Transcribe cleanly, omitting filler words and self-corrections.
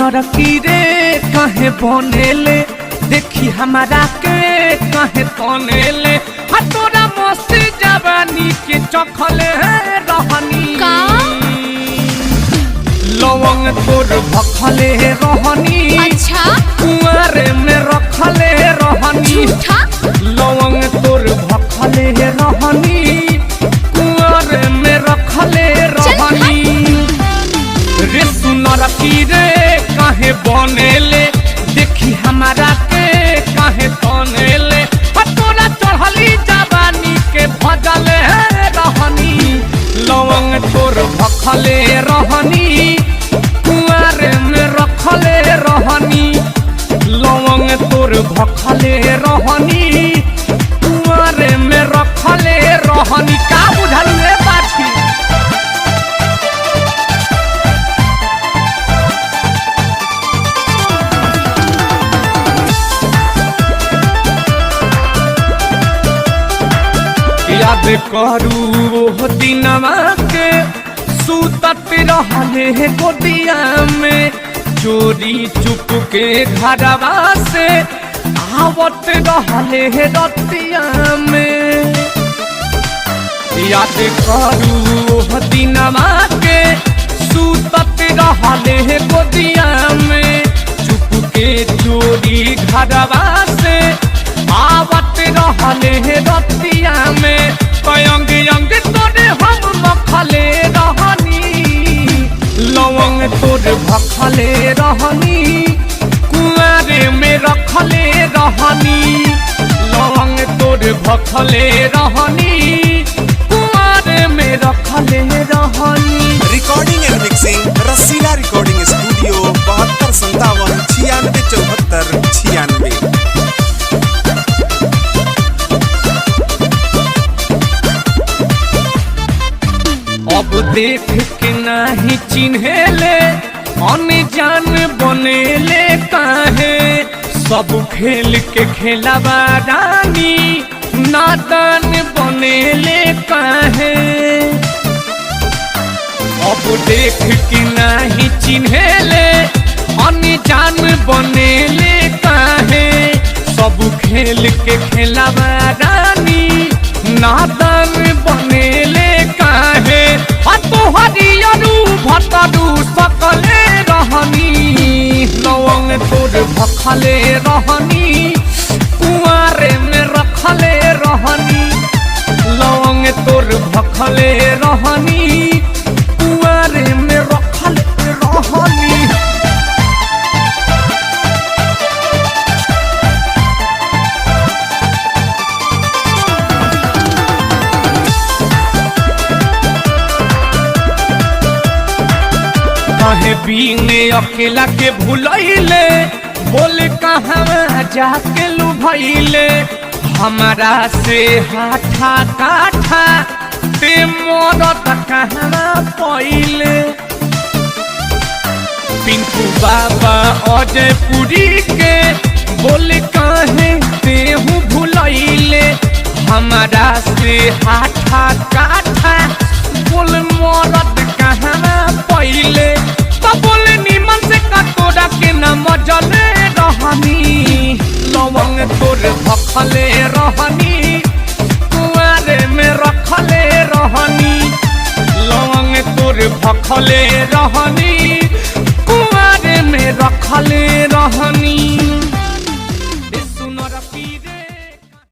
नरकी रे कहे बनेले देखी हमारा के कहे तनेले तोरा मस्त जवानी के चखले रहनी लवंग तोर भखले रहनी अच्छा कुआरे में रखले रहनी लवंग तोर भखले रहनी कुआरे में रखले रहनी रे सुनर की रे काहे बनेले देखी हमारा के काहे तनेले तोरा चढ़ली जवानी के भजले रहनी लवंग तोर भखले रहनी कुआरे में रखले रहनी लवंग तोर भखले रहनी कुआरे में रखले रहनी का बुझल रे बाछी याद करू वो दिनवा के सुतत रहले गोदिया में चोरी चुप के घरवा से आवत रहले रतिया में याद करू वो दिनवा के सुतत रहले गोदिया में चुप के चोरी घरवा से आवत रहले रतिया में अंग अंग तोरे हम मखले रहनी लवंग तोर भखले रहनी कुआरे में रखले रहनी लवंग तोर भखले रहनी कुआरे में रखले रहनी। Recording and mixing Rasila recording studio 72 57 96 74 96। अब देख के नहीं चिन्हेले अनजान बनेले काहे सब खेल के खेलावा रानी नादान बनेले काहे अब देख के नहीं चिन्हेले अनजान बनेले काहे सब खेल के खेलावा रानी नादान बनेले काहे हरियरू भतरू सकले रहनी लवंग तोर भखले रहनी कुआरे में रखले रहनी लवंग तोर भखले रहनी कुआरे में रखले रहनी। कहे बीने अकेला के भूलैले बोले कहाँ जाके लुभैले हमारा से हाथा काठा ते मरत कहाँ पहिले पिंकू बाबा अजय पुरी के बोले काहे तेहू भूलैले हमारा से हाथा काठा बोल मरत कहाँ पहिले बोले निमन से कटोरा के न मजले रहनी लवंग तोर भखले रहनी कुआरे में रखले रहनी लवंग तोर भखले रहनी कुआरे में रखले